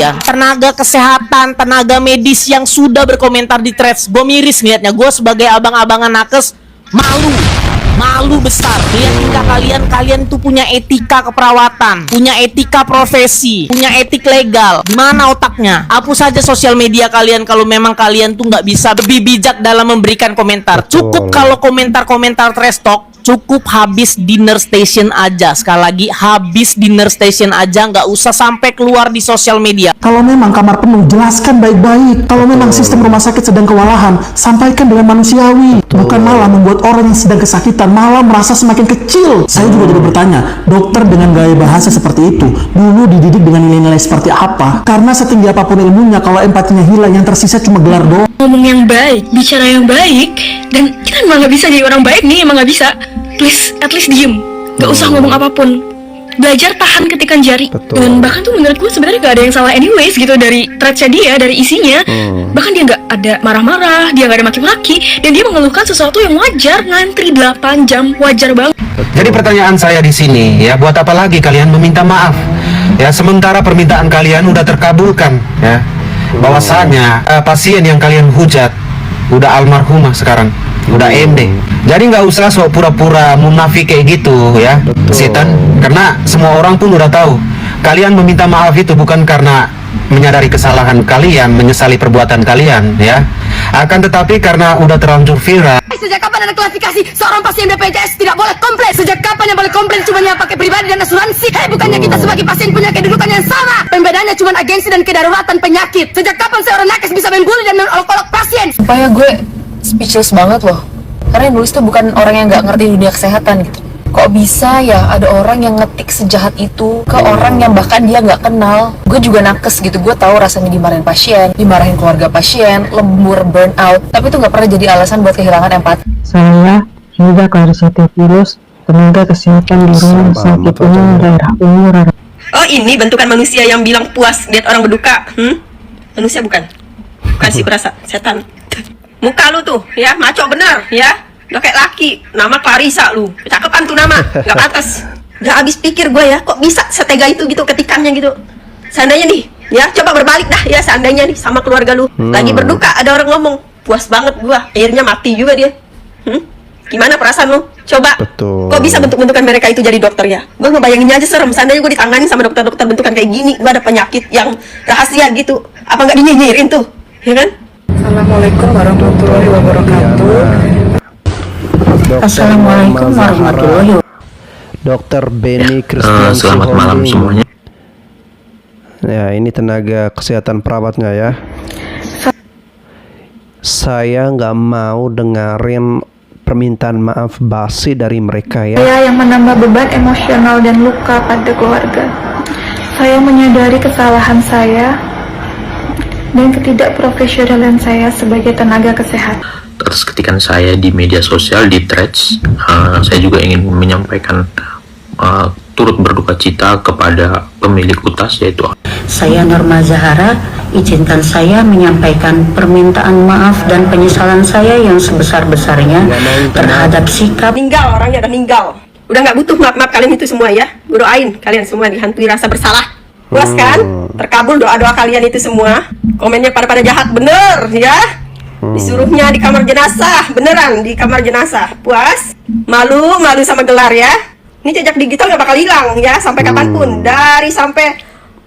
ya, tenaga kesehatan, tenaga medis yang sudah berkomentar di threads. Gue miris ngeliatnya. Gue sebagai abang-abangan nakes malu besar lihat tingkah kalian tuh punya etika keperawatan, punya etika profesi, punya etik legal. Mana otaknya? Hapus saja sosial media kalian kalau memang kalian tuh nggak bisa lebih bijak dalam memberikan komentar. Cukup kalau komentar-komentar trash talk, cukup habis dinner station aja. Sekali lagi, habis dinner station aja, nggak usah sampai keluar di sosial media. Kalau memang kamar penuh, jelaskan baik-baik. Kalau memang sistem rumah sakit sedang kewalahan, sampaikan dengan manusiawi. Bukan malah membuat orang yang sedang kesakitan malah merasa semakin kecil. Saya juga jadi bertanya, dokter dengan gaya bahasa seperti itu dulu dididik dengan nilai-nilai seperti apa? Karena setinggi apapun ilmunya, kalau empatinya hilang, yang tersisa cuma gelar doang. Ngomong yang baik, bicara yang baik, dan kita emang gak bisa jadi orang baik nih, emang gak bisa. Please, at least diem, gak usah ngomong apapun. Belajar tahan ketikan jari. Dan bahkan tuh menurut gue sebenarnya gak ada yang salah anyways gitu dari threads-nya dia, dari isinya. Bahkan dia gak ada marah-marah, dia gak ada maki-maki, dan dia mengeluhkan sesuatu yang wajar. Ngantri 8 jam, wajar banget. Jadi pertanyaan saya di sini ya, buat apa lagi kalian meminta maaf? Ya, sementara permintaan kalian udah terkabulkan ya. Bahwasanya pasien yang kalian hujat udah almarhumah sekarang, udah MD. Jadi nggak usah sok pura-pura munafik kayak gitu ya, setan. Karena semua orang pun udah tahu kalian meminta maaf itu bukan karena menyadari kesalahan kalian, menyesali perbuatan kalian ya. Akan tetapi karena udah terlanjur viral. Sejak kapan ada klasifikasi seorang pasien BPJS tidak boleh komplain? Sejak kapan yang boleh komplain cuma yang pakai pribadi dan asuransi? Bukannya kita sebagai pasien punya kedudukan yang sama? Pembedanya cuma agensi dan kedaruratan penyakit. Sejak kapan seorang nakes bisa membuli dan mengolok-olok pasien? Supaya gue speechless banget loh. Karena yang nulis tuh bukan orang yang nggak ngerti dunia kesehatan gitu. Kok bisa ya ada orang yang ngetik sejahat itu ke orang yang bahkan dia nggak kenal? Gue juga nakes gitu, gue tahu rasanya dimarahin pasien, dimarahin keluarga pasien, lembur, burnout. Tapi itu nggak pernah jadi alasan buat kehilangan empati. Saya Hilda Clarisatius, tenaga kesehatan di rumah sakit umum daerah Umur. Oh, ini bentukan manusia yang bilang puas lihat orang berduka. Manusia bukan? Bukan sih, kurasa setan. Muka lu tuh ya, maco bener ya. Udah kayak laki, nama Clarissa lu. Cakepan tuh nama, gak pantas. Gak habis pikir gue ya, kok bisa setega itu gitu ketikannya gitu. Seandainya nih, ya coba berbalik dah ya, seandainya nih sama keluarga lu lagi berduka, ada orang ngomong, puas banget gua, akhirnya mati juga dia. Gimana perasaan lu? Coba. Kok bisa bentuk-bentukan mereka itu jadi dokter ya? Gue ngebayanginnya aja serem. Seandainya gue ditangani sama dokter-dokter bentukan kayak gini, gue ada penyakit yang rahasia gitu, apa nggak dinyinyirin tuh, ya kan? Assalamualaikum warahmatullahi wabarakatuh. Assalamualaikum warahmatullahi wabarakatuh. Dokter Benny Christian selamat malam semuanya. Ya, ini tenaga kesehatan perawatnya ya. Saya nggak mau dengerin permintaan maaf basi dari mereka ya. Saya yang menambah beban emosional dan luka pada keluarga. Saya menyadari kesalahan saya dan ketidakprofesionalan saya sebagai tenaga kesehatan. Atas ketikan saya di media sosial, di threads, saya juga ingin menyampaikan turut berduka cita kepada pemilik UTAS, yaitu Saya Norma Zahara, izinkan saya menyampaikan permintaan maaf dan penyesalan saya yang sebesar-besarnya terhadap sikap. Meninggal, orangnya udah meninggal. Udah nggak butuh maaf-maaf kalian itu semua ya. Gue doain kalian semua dihantui rasa bersalah. Puas kan? Terkabul doa-doa kalian itu semua. Komennya pada jahat bener ya. Disuruhnya di kamar jenazah, beneran di kamar jenazah. Puas? Malu sama gelar ya. Ini jejak digital gak bakal hilang ya sampai kapanpun. Dari sampai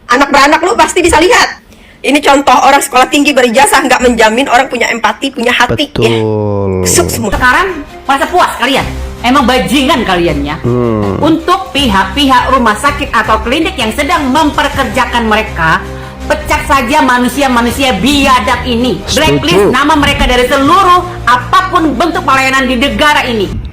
anak beranak lu pasti bisa lihat. Ini contoh orang sekolah tinggi berijazah nggak menjamin orang punya empati, punya hati. Betul. Ya. Semua. Sekarang merasa puas kalian. Emang bajingan kaliannya. Untuk pihak-pihak rumah sakit atau klinik yang sedang memperkerjakan mereka, pecat saja manusia-manusia biadab ini. Blacklist nama mereka dari seluruh apapun bentuk pelayanan di negara ini.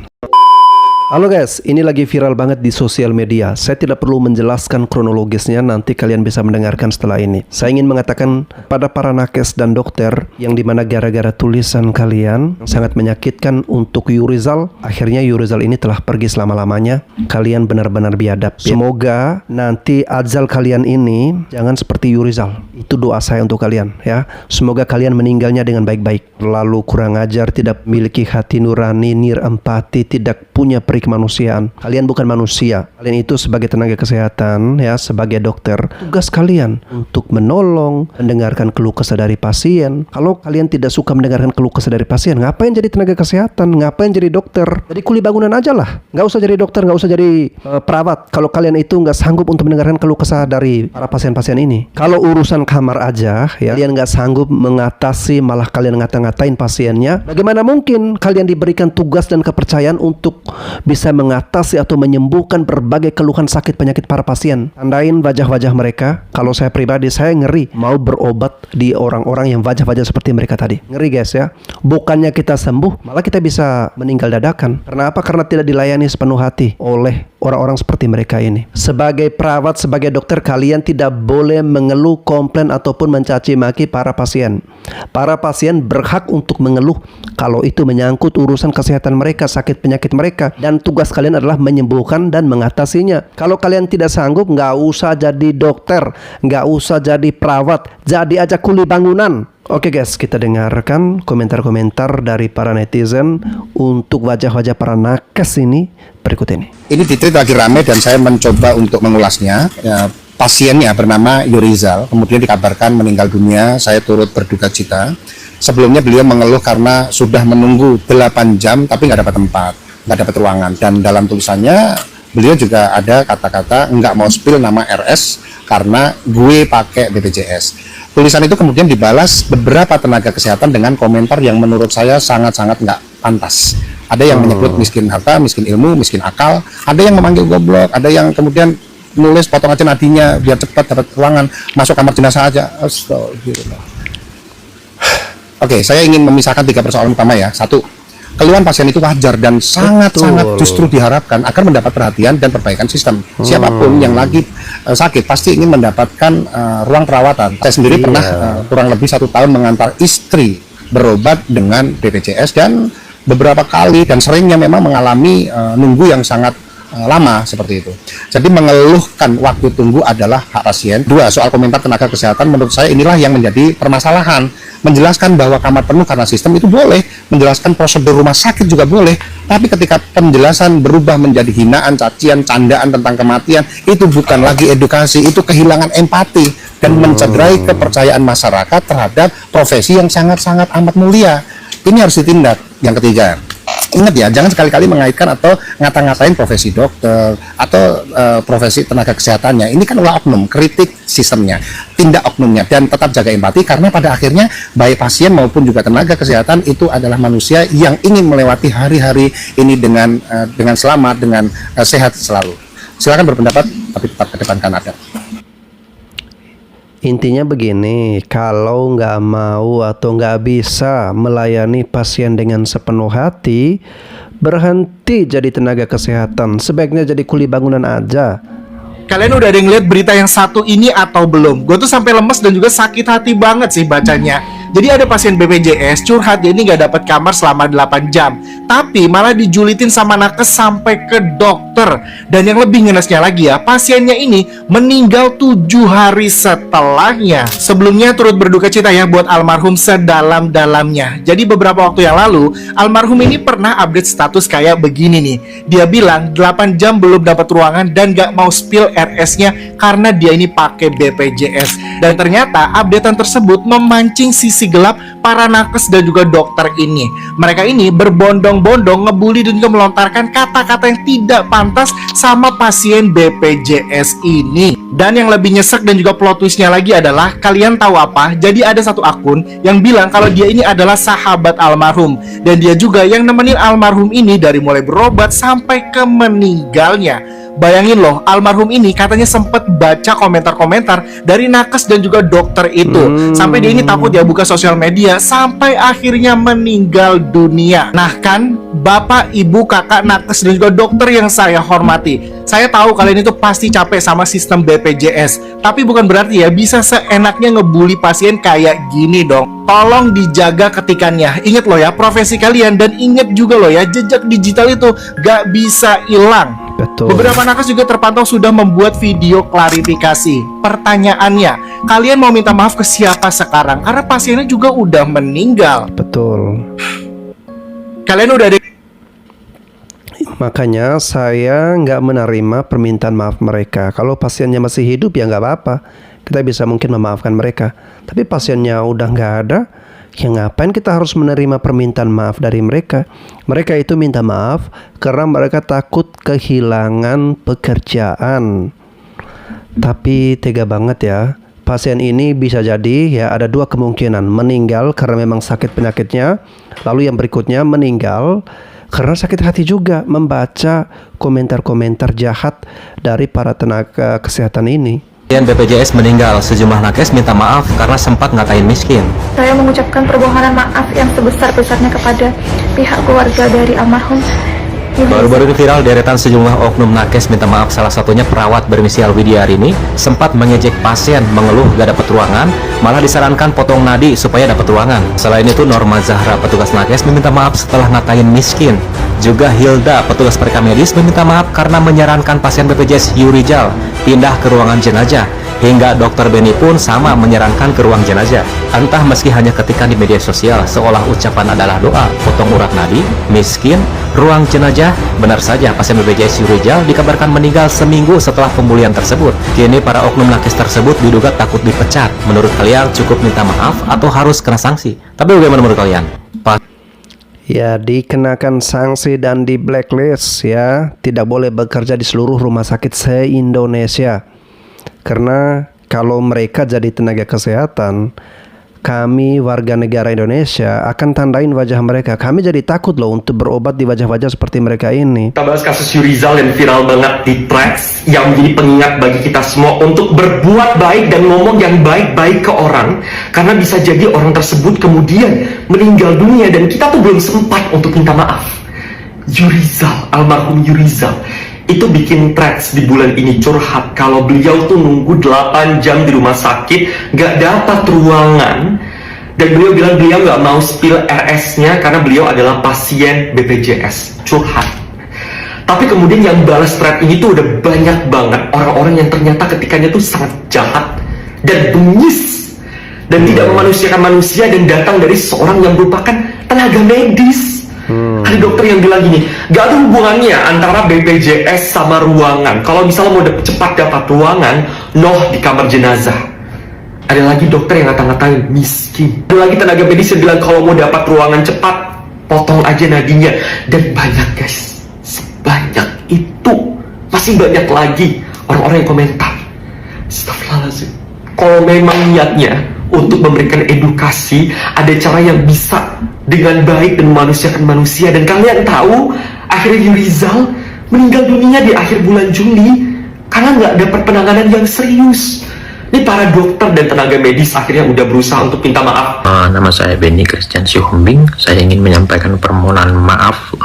Halo guys, ini lagi viral banget di sosial media. Saya tidak perlu menjelaskan kronologisnya, nanti kalian bisa mendengarkan setelah ini. Saya ingin mengatakan pada para nakes dan dokter yang dimana gara-gara tulisan kalian sangat menyakitkan untuk Yurizal, akhirnya Yurizal ini telah pergi selama-lamanya. Kalian benar-benar biadab. Semoga nanti ajal kalian ini jangan seperti Yurizal. Itu doa saya untuk kalian ya. Semoga kalian meninggalnya dengan baik-baik. Lalu kurang ajar, tidak memiliki hati nurani, nir empati, tidak punya perilaku kemanusiaan. Kalian bukan manusia. Kalian itu sebagai tenaga kesehatan, ya, sebagai dokter, tugas kalian untuk menolong, mendengarkan keluh kesah dari pasien. Kalau kalian tidak suka mendengarkan keluh kesah dari pasien, ngapain jadi tenaga kesehatan? Ngapain jadi dokter? Jadi kuli bangunan aja lah. Nggak usah jadi dokter, nggak usah jadi perawat. Kalau kalian itu nggak sanggup untuk mendengarkan keluh kesah dari para pasien-pasien ini. Kalau urusan kamar aja, ya, kalian nggak sanggup mengatasi, malah kalian ngata-ngatain pasiennya. Bagaimana mungkin kalian diberikan tugas dan kepercayaan untuk bisa mengatasi atau menyembuhkan berbagai keluhan sakit penyakit para pasien? Tandain wajah-wajah mereka. Kalau saya pribadi, saya ngeri mau berobat di orang-orang yang wajah-wajah seperti mereka tadi. Ngeri guys ya. Bukannya kita sembuh, malah kita bisa meninggal dadakan. Karena apa? Karena tidak dilayani sepenuh hati oleh orang-orang seperti mereka ini. Sebagai perawat, sebagai dokter, kalian tidak boleh mengeluh, komplain, ataupun mencaci maki para pasien. Para pasien berhak untuk mengeluh kalau itu menyangkut urusan kesehatan mereka, sakit penyakit mereka, dan tugas kalian adalah menyembuhkan dan mengatasinya. Kalau kalian tidak sanggup, nggak usah jadi dokter, nggak usah jadi perawat, jadi aja kuli bangunan. Oke guys, kita dengarkan komentar-komentar dari para netizen untuk wajah-wajah para nakes ini berikut ini. Ini di tweet lagi rame dan saya mencoba untuk mengulasnya. Ya, pasiennya bernama Yurizal, kemudian dikabarkan meninggal dunia. Saya turut berduka cita. Sebelumnya beliau mengeluh karena sudah menunggu 8 jam tapi nggak dapat tempat, nggak dapat ruangan. Dan dalam tulisannya beliau juga ada kata-kata nggak mau spill nama RS karena gue pakai BPJS. Tulisan itu kemudian dibalas beberapa tenaga kesehatan dengan komentar yang menurut saya sangat-sangat nggak pantas. Ada yang menyebut miskin harta, miskin ilmu, miskin akal. Ada yang memanggil goblok, ada yang kemudian nulis potong aja nadinya biar cepat dapat ruangan, masuk kamar jenazah aja. Astagfirullah. Oke, saya ingin memisahkan 3 persoalan utama ya. 1, keluhan pasien itu wajar dan sangat-sangat justru diharapkan agar mendapat perhatian dan perbaikan sistem. Siapapun yang lagi sakit pasti ingin mendapatkan ruang perawatan. Saya sendiri pernah kurang lebih 1 tahun mengantar istri berobat dengan BPJS dan beberapa kali dan seringnya memang mengalami nunggu yang sangat lama seperti itu. Jadi mengeluhkan waktu tunggu adalah hak pasien. 2, soal komentar tenaga kesehatan, menurut saya inilah yang menjadi permasalahan. Menjelaskan bahwa kamar penuh karena sistem itu boleh, menjelaskan prosedur rumah sakit juga boleh, tapi ketika penjelasan berubah menjadi hinaan, cacian, candaan tentang kematian, itu bukan lagi edukasi, itu kehilangan empati dan mencederai kepercayaan masyarakat terhadap profesi yang sangat-sangat amat mulia. Ini harus ditindak. Yang ketiga, ingat ya, jangan sekali-kali mengaitkan atau ngata-ngatain profesi dokter atau profesi tenaga kesehatannya. Ini kan ulah oknum, kritik sistemnya, tindak oknumnya, dan tetap jaga empati karena pada akhirnya baik pasien maupun juga tenaga kesehatan itu adalah manusia yang ingin melewati hari-hari ini dengan selamat, dengan sehat selalu. Silakan berpendapat, tapi tetap kedepankan adab. Intinya begini, kalau nggak mau atau nggak bisa melayani pasien dengan sepenuh hati, berhenti jadi tenaga kesehatan. Sebaiknya jadi kuli bangunan aja. Kalian udah ada yang lihat berita yang satu ini atau belum? Gue tuh sampai lemes dan juga sakit hati banget sih bacanya. Jadi ada pasien BPJS curhat dia ini gak dapat kamar selama 8 jam, tapi malah dijulitin sama nakes sampai ke dokter. Dan yang lebih ngenesnya lagi ya, pasiennya ini meninggal 7 hari setelahnya. Sebelumnya turut berduka cita ya buat almarhum sedalam-dalamnya. Jadi beberapa waktu yang lalu, almarhum ini pernah update status kayak begini nih. Dia bilang 8 jam belum dapat ruangan dan gak mau spill RS-nya karena dia ini pakai BPJS. Dan ternyata updatean tersebut memancing sisi gelap para nakes dan juga dokter ini. Mereka ini berbondong-bondong ngebully dan juga melontarkan kata-kata yang tidak pantas sama pasien BPJS ini. Dan yang lebih nyesek dan juga plot twistnya lagi adalah, kalian tahu apa? Jadi ada satu akun yang bilang kalau dia ini adalah sahabat almarhum, dan dia juga yang nemenin almarhum ini dari mulai berobat sampai ke meninggalnya. Bayangin loh, almarhum ini katanya sempat baca komentar-komentar dari nakes dan juga dokter itu. Sampai dia ini takut ya buka sosial media, sampai akhirnya meninggal dunia. Nah kan, bapak, ibu, kakak, nakes dan juga dokter yang saya hormati, saya tahu kalian itu pasti capek sama sistem BPJS. Tapi bukan berarti ya bisa seenaknya ngebully pasien kayak gini dong. Tolong dijaga ketikannya. Ingat loh ya profesi kalian, dan ingat juga loh ya, jejak digital itu gak bisa hilang. Betul. Beberapa nakes juga terpantau sudah membuat video klarifikasi. Pertanyaannya, kalian mau minta maaf ke siapa sekarang? Karena pasiennya juga udah meninggal. Betul. Kalian udah ada Makanya saya nggak menerima permintaan maaf mereka. Kalau pasiennya masih hidup ya nggak apa-apa, kita bisa mungkin memaafkan mereka. Tapi pasiennya udah nggak ada, ya ngapain kita harus menerima permintaan maaf dari mereka? Mereka itu minta maaf karena mereka takut kehilangan pekerjaan. Tapi tega banget ya. Pasien ini bisa jadi ya ada dua kemungkinan, meninggal karena memang sakit penyakitnya, lalu yang berikutnya meninggal karena sakit hati juga membaca komentar-komentar jahat dari para tenaga kesehatan ini. Pasien BPJS meninggal, sejumlah nakes minta maaf karena sempat ngatain miskin. Saya mengucapkan permohonan maaf yang sebesar-besarnya kepada pihak keluarga dari almarhum. Baru-baru ini viral deretan sejumlah oknum nakes minta maaf, salah satunya perawat berinisial Widiarini sempat mengejek pasien, mengeluh gak dapat ruangan, malah disarankan potong nadi supaya dapat ruangan. Selain itu, Norma Zahra, petugas nakes, meminta maaf setelah ngatain miskin. Juga Hilda, petugas perika medis, meminta maaf karena menyarankan pasien BPJS Yurijal pindah ke ruangan jenazah. Hingga Dokter Beni pun sama menyarankan ke ruang jenazah. Entah meski hanya ketikan di media sosial seolah ucapan adalah doa, potong urat nadi, miskin, ruang jenazah. Benar saja pasien BPJS Yurijal dikabarkan meninggal seminggu setelah pemulihan tersebut. Kini para oknum nakes tersebut diduga takut dipecat. Menurut kalian cukup minta maaf atau harus kena sanksi? Tapi bagaimana menurut kalian? Ya, dikenakan sanksi dan di blacklist ya. Tidak boleh bekerja di seluruh rumah sakit se-Indonesia. Karena kalau mereka jadi tenaga kesehatan, kami warga negara Indonesia akan tandain wajah mereka. Kami jadi takut loh untuk berobat di wajah-wajah seperti mereka ini. Kita bahas kasus Yurizal yang viral banget di Threads, yang menjadi pengingat bagi kita semua untuk berbuat baik dan ngomong yang baik-baik ke orang. Karena bisa jadi orang tersebut kemudian meninggal dunia dan kita tuh belum sempat untuk minta maaf. Yurizal, almarhum Yurizal, itu bikin Threads di bulan ini curhat kalau beliau tuh nunggu 8 jam di rumah sakit gak dapat ruangan, dan beliau bilang beliau gak mau spill RS-nya karena beliau adalah pasien BPJS. Curhat. Tapi kemudian yang balas thread ini tuh udah banyak banget orang-orang yang ternyata ketikanya tuh sangat jahat dan bengis dan tidak memanusiakan manusia dan datang dari seorang yang merupakan tenaga medis. Ada dokter yang bilang gini, gak ada hubungannya antara BPJS sama ruangan. Kalau misalnya mau cepat dapat ruangan, di kamar jenazah. Ada lagi dokter yang ngata-ngatain miskin. Ada lagi tenaga medis yang bilang kalau mau dapat ruangan cepat, potong aja nadinya. Dan banyak guys, sebanyak itu. Masih banyak lagi orang-orang yang komentar. Astagfirullahaladzim. Kalau memang niatnya untuk memberikan edukasi, ada cara yang bisa dengan baik dan memanusiakan manusia. Dan kalian tahu akhirnya Yurizal meninggal dunia di akhir bulan Juli karena nggak dapat penanganan yang serius. Ini para dokter dan tenaga medis akhirnya udah berusaha untuk minta maaf. Nama saya Benny Christian Sihombing. Saya ingin menyampaikan permohonan maaf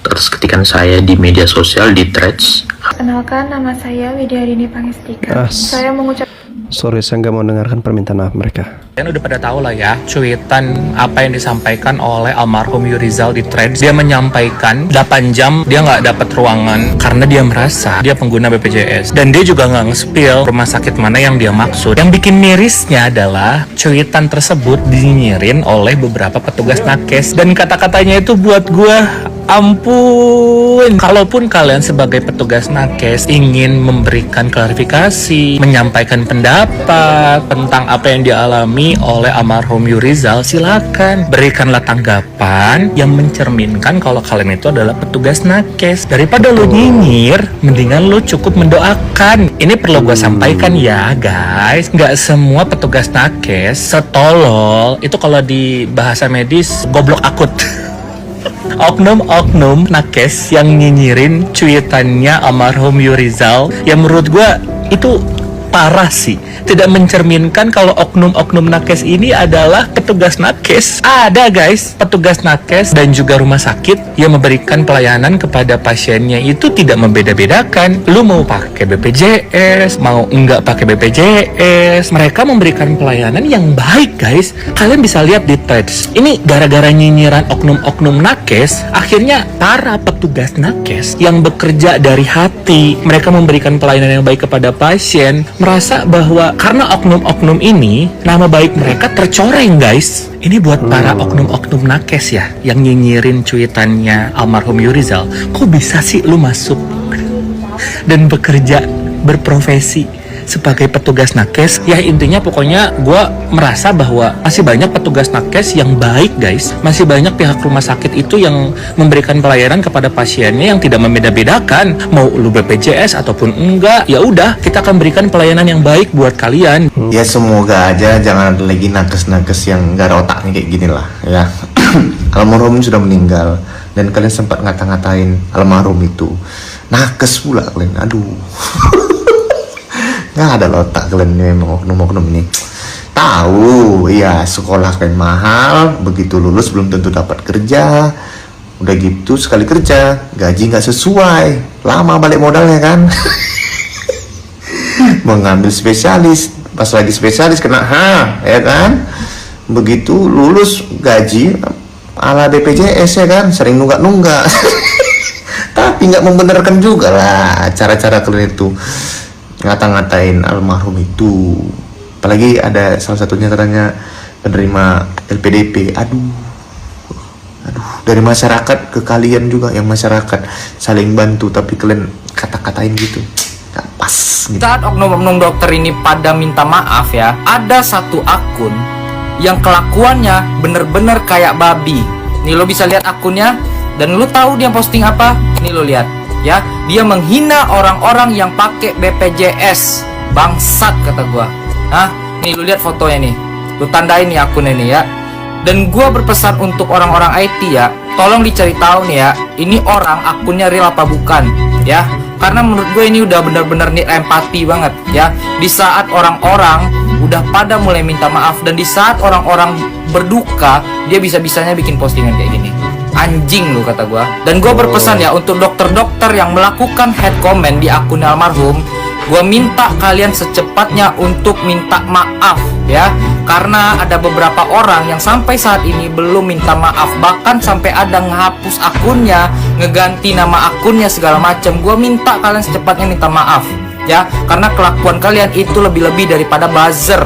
atas ketikan saya di media sosial di Threads. Kenalkan, nama saya Widiarini Pangestika. Saya mengucapkan Sorry, saya nggak mau dengarkan permintaan maaf mereka. Kalian udah pada tahu lah ya, cuitan apa yang disampaikan oleh almarhum Yurizal di Threads. Dia menyampaikan 8 jam dia nggak dapat ruangan karena dia merasa dia pengguna BPJS. Dan dia juga nggak nge-spill rumah sakit mana yang dia maksud. Yang bikin mirisnya adalah cuitan tersebut dinyirin oleh beberapa petugas nakes. Dan kata-katanya itu buat gua, ampun. Kalaupun kalian sebagai petugas nakes ingin memberikan klarifikasi, menyampaikan pendapat tentang apa yang dialami oleh almarhum Yurizal, silakan berikanlah tanggapan yang mencerminkan kalau kalian itu adalah petugas nakes. Daripada lu nyinyir, mendingan lu cukup mendoakan. Ini perlu gue sampaikan ya guys, nggak semua petugas nakes setolol itu. Kalau di bahasa medis, goblok akut. Oknum-oknum nakes yang nyinyirin cuitannya almarhum Yurizal, yang menurut gue itu parah sih. Tidak mencerminkan kalau oknum-oknum nakes ini adalah petugas nakes. Ada guys, petugas nakes dan juga rumah sakit yang memberikan pelayanan kepada pasiennya itu tidak membeda-bedakan. Lu mau pakai BPJS, mau enggak pakai BPJS, mereka memberikan pelayanan yang baik guys. Kalian bisa lihat di Threads. Ini gara-gara nyinyiran oknum-oknum nakes, akhirnya para petugas nakes yang bekerja dari hati, mereka memberikan pelayanan yang baik kepada pasien, merasa bahwa karena oknum-oknum ini nama baik mereka tercoreng, guys. Ini buat para oknum-oknum nakes ya yang nyinyirin cuitannya almarhum Yurizal. Kok bisa sih lu masuk dan bekerja berprofesi sebagai petugas nakes? Ya intinya pokoknya gue merasa bahwa masih banyak petugas nakes yang baik, guys. Masih banyak pihak rumah sakit itu yang memberikan pelayanan kepada pasiennya yang tidak membeda-bedakan mau lu BPJS ataupun enggak. Ya udah, kita akan berikan pelayanan yang baik buat kalian. Ya semoga aja jangan ada lagi nakes-nakes yang gak ada otaknya kayak gini lah ya. Almarhum sudah meninggal dan kalian sempat ngata-ngatain almarhum itu nakes pula kalian. Aduh. Nggak ada otak kalian nih, oknum-oknum ini. Tahu, ya sekolah kalian mahal, begitu lulus belum tentu dapat kerja. Udah gitu sekali kerja, gaji nggak sesuai, lama balik modalnya kan. Mengambil spesialis, pas lagi spesialis kena ya kan. Begitu lulus gaji ala BPJS ya kan, sering nunggak-nunggak. Tapi nggak membenarkan juga lah cara-cara kalian itu ngata-ngatain almarhum itu. Apalagi ada salah satunya katanya penerima LPDP. Aduh, dari masyarakat ke kalian juga, yang masyarakat saling bantu tapi kalian kata-katain gitu, gak pas gitu. Saat oknum-oknum dokter ini pada minta maaf ya, ada satu akun yang kelakuannya bener-bener kayak babi. Nih lo bisa lihat akunnya, dan lo tahu dia posting apa? Nih lo lihat ya, dia menghina orang-orang yang pakai BPJS. Bangsat kata gua. Nih lu lihat fotonya nih, lu tandain nih akunnya nih ya. Dan gua berpesan untuk orang-orang IT ya, tolong dicari tahu nih ya, ini orang akunnya real apa bukan ya. Karena menurut gue ini udah bener-bener nih empati banget ya. Di saat orang-orang udah pada mulai minta maaf, dan di saat orang-orang berduka, dia bisa-bisanya bikin postingan kayak gini. Anjing lu kata gua. Dan gua berpesan ya untuk dokter-dokter yang melakukan head comment di akun almarhum, gua minta kalian secepatnya untuk minta maaf ya. Karena ada beberapa orang yang sampai saat ini belum minta maaf, bahkan sampai ada ngehapus akunnya, ngeganti nama akunnya segala macam. Gua minta kalian secepatnya minta maaf ya, karena kelakuan kalian itu lebih-lebih daripada buzzer.